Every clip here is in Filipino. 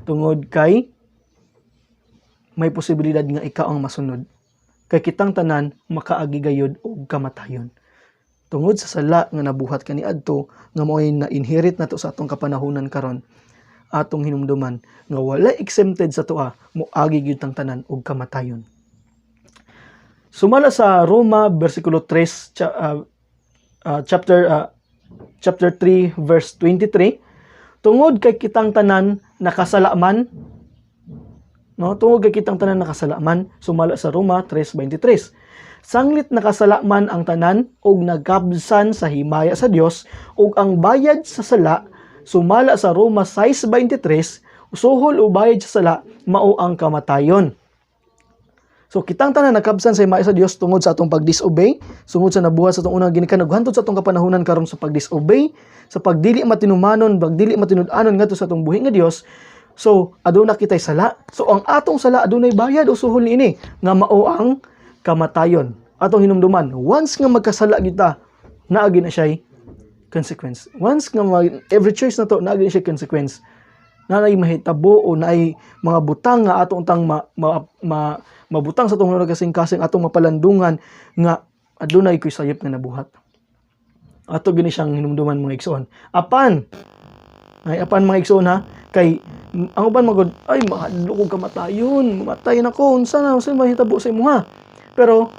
tungod kay may posibilidad nga ikaw ang masunod. Kay kitang tanan makaagi gayud og kamatayon. Tungod sa sala nga nabuhat kaniadto nga mo'y na-inherit nato sa atong kapanahunan karon, atong hinumduman nga wala exempted sa tuwa, moagi gyud tang tanan og kamatayon. Sumala sa Roma versikulo 3 chapter 3 verse 23, tungod kay kitang tanan nakasalaman, tungod kay kitang tanan nakasalaman, sumala sa Roma 3:23. Sanglit nakasalaman ang tanan og nagkabsan sa himaya sa Dios, ug ang bayad sa sala, sumala sa Roma 6:23, usuhol o bayad sa sala mao ang kamatayon. So kitang tanan nakabsan sa himaya sa Dios tungod sa atong pagdisobey, sungod sa nabuhat sa atong unang ginikanan, hantod sa atong kapanahunan karon sa pagdisobey, sa pagdili matinumanon, pagdili matinud-anon ngadto sa atong buhi nga Dios. So aduna kitay sala. So ang atong sala adunay bayad usuhol niini nga mao ang kamatayon. Atong hinumduman, once nga magkasala kita, naagi na siya consequence. Once nga every choice na to, naagi na siya consequence. Naay mahitabo o naay mga butang nga atong tang mabutang sa atong kasing-kasing, atong mapalandungan nga adunay ko'y sayop nga nabuhat. Ato gini siyang hinumduman mga igsoon. Apan mga igsoon ha, kay ang uban magod, ay mahadlo kong kamatayon, mamatay na ko, unsa mahitabo sa imo ha. Pero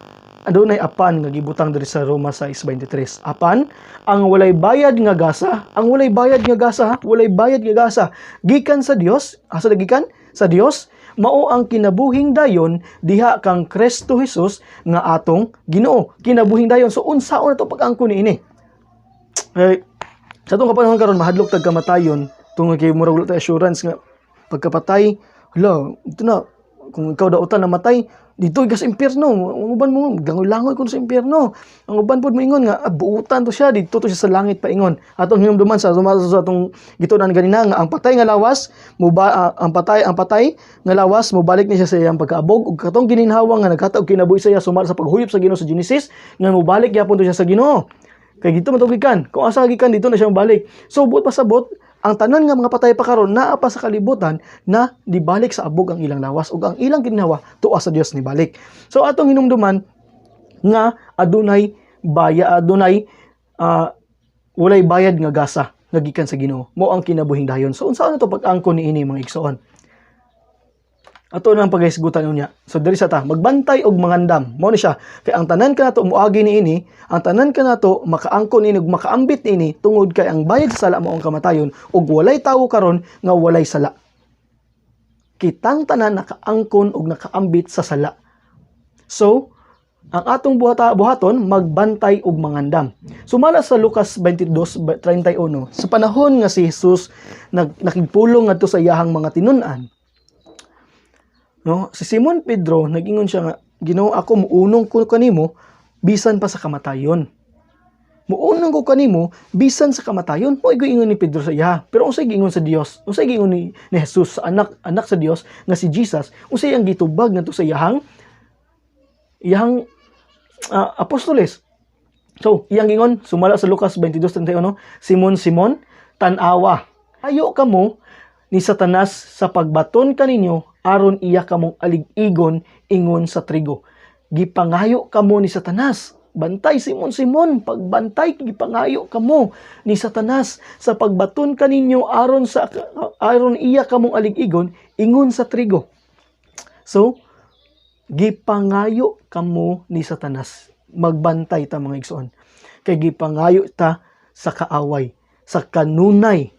adunay apan nga gibutang diri sa Roma 6:23. Apan ang walay bayad nga gasa, walay bayad nga gasa gikan sa Dios, asa gikan sa Dios, mao ang kinabuhing dayon diha kang Kristo Jesus nga atong Ginoo. Kinabuhing dayon. So unsaon nato pag-angkon niini? Sa atong kapanahon karon mahadlok tag kamatayon tungod kay murag wala assurance nga pagkapatay, hala, ito na, kung ikaw dautan na matay, dito ka sa impyerno. Ang uban mo, gangoy-langoy ko sa impyerno. Ang uban po mo ingon nga, buutan to siya, dito to siya sa langit pa ingon. Atong hinumduman sa atong gitunan ganina nga ang patay nga lawas, ang patay nga lawas mobalik ni siya sa iyang pagkaabog, ug katong gininhawa nga nagkataog kinabuhi sa iya sumala sa paghuyop sa Ginoo sa Genesis, nga mobalik gyapon to siya sa Ginoo. Kay dito matugikan, kung asa gikan dito na siya mobalik. So buot pasabot, ang tanan nga mga patay pa karon naa pa sa kalibutan na dibalik sa abog ang ilang lawas ug ang ilang ginhawa tuwa sa Dios ni balik. So atong hinumduman nga adunay walay bayad nga gasa nga gikan sa Ginoo. Mao ang kinabuhing dayon. So unsa to pag-angkon niini mga igsoon? Ato nang paghisgutan unya. So diri sa ta magbantay og mangandam. Mao ni siya kay ang tanan kanato moagi niini, ang tanan kanato makaangkon niini ug makaambit niini tungod kay ang bayad sa sala mao ang kamatayon ug walay tawo karon nga walay sala. Kitang tanan nakaangkon ug nakaambit sa sala. So ang atong buhaton magbantay og mangandam. Sumala sa Lucas 22:31, sa panahon nga si Jesus nakigpulong ngadto sa iyahang mga tinun-an, si Simon Pedro nagingon siya nga, Ginoo, ako muunong ko kanimo bisan pa sa kamatayon. Muunong ko kanimo bisan sa kamatayon. Mo ingon ni Pedro sa iya. Pero unsay giingon sa Dios? Unsay giingon ni Jesus sa anak sa Dios nga si Jesus? Unsay ang gitubag ngadto sa iyahang apostoles? So, iyang ingon sumala sa Lucas 22:31, Simon, tan-awa. Ayo kamo ni Satanas sa pagbaton kaninyo aron iya kamong alig-igon ingon sa trigo. Gipangayo kamo ni Satanas. Bantay Simon, pagbantay gipangayo kamo ni Satanas sa pagbaton kaninyo aron iya kamong alig-igon ingon sa trigo. So, gipangayo kamo ni Satanas. Magbantay ta mga igsoon. Kay gipangayo ta sa kaaway, sa kanunay.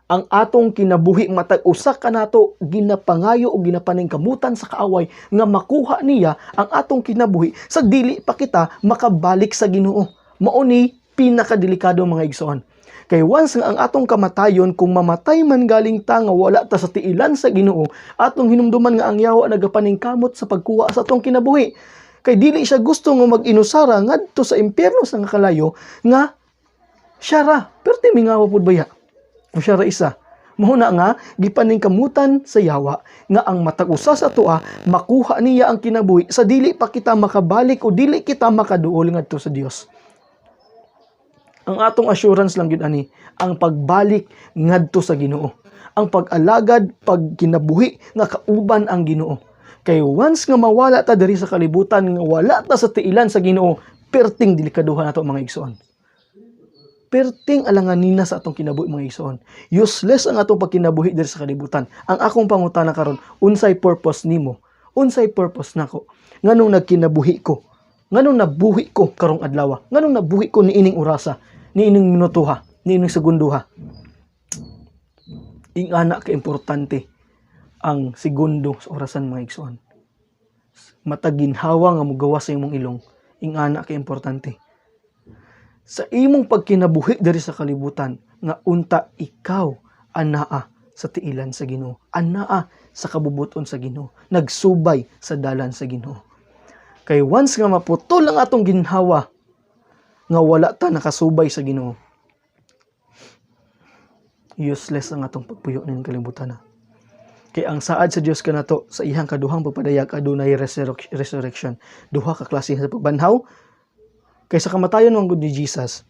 Ang atong kinabuhi matag usa kanato ginapangayo o ginapaningkamutan sa kaaway nga makuha niya ang atong kinabuhi sa dili pa kita makabalik sa Ginoo. Mao ni pinakadelikado mga igsoon. Kay once nga ang atong kamatayon, kung mamatay man galing ta nga wala ta sa tiilan sa Ginoo, atong hinumduman nga ang yawa nagapaningkamot sa pagkuha sa atong kinabuhi. Kay dili siya gusto nga mag-inusara ngadto sa impyerno sa kalayo nga siya ra perti mingawa pud baya. O siya ra isa. Muna nga, gipaningkamutan sa yawa nga ang matag usa sa tua makuha niya ang kinabuhi sa dili pa kita makabalik o dili kita makaduol ngadto sa Dios. Ang atong assurance lang gyud ani ang pagbalik ngadto sa Ginoo. ang pag-alagad, pagkinabuhi nga kauban ang Ginoo. Kay once nga mawala ta diri sa kalibutan, nga wala ta sa tiilan sa Ginoo, perting delikaduhan nato mga igsoon. Perting alanganina sa atong kinabuhi mga igsoon. Useless ang atong pagkinabuhi diri sa kalibutan. Ang akong pangutana karon, unsay purpose nimo? Unsay purpose nako? Nganong nagkinabuhi ko? Nganong nabuhi ko karong adlaw? Nganong nabuhi ko niining orasa, niining minutuha, niining segunduha? Ingana ka importante ang segundo sa orasan mga igsoon. Mataginhawa nga mogawas sa imong ilong, ingana ka importante. Sa imong pagkinabuhi diri sa kalibutan, nga unta ikaw anaa sa tiilan sa Ginoo, anaa sa kabubuton sa Ginoo, nagsubay sa dalan sa Ginoo. Kay once nga maputol ang atong ginhawa, nga wala ta nakasubay sa Ginoo, useless ang atong pagpuyo ning kalibutan na. Kay ang saad sa Dios kanato sa iyang kaduhang pagpadayag adunay resurrection. Duha ka klase sa pagbanhaw. Kay sa kamatayon ng ni Jesus,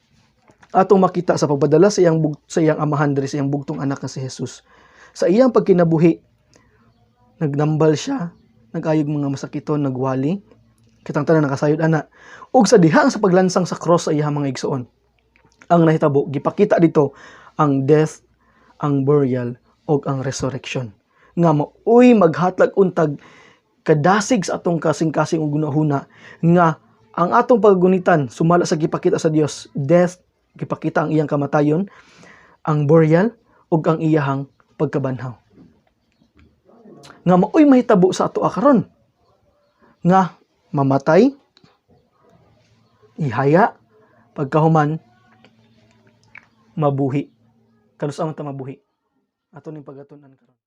atong makita sa pagpadala sa iyang amahan diri sa iyang bugtong anak nga si Jesus. Sa iyang pagkinabuhi, nagnambal siya, nagayog mga masakiton, nagwali, kitang tanan nakasayod ana. Ug sa dihang sa paglansang sa cross sa iyang mga igsoon, ang nahitabo gipakita dito ang death, ang burial ug ang resurrection. Nga maoy maghatag untag kadasig sa atong kasing-kasing ug gunahuna nga ang atong paggunitan sumala sa gipakita sa Dios, death, gipakita ang iyang kamatayon, ang burial ug ang iyahang pagkabanhaw. Nga maoy mahitabo sa ato karon nga mamatay, ihaya, pagkahuman mabuhi. Kanus ta mabuhi. Ato ning pagatunan karon.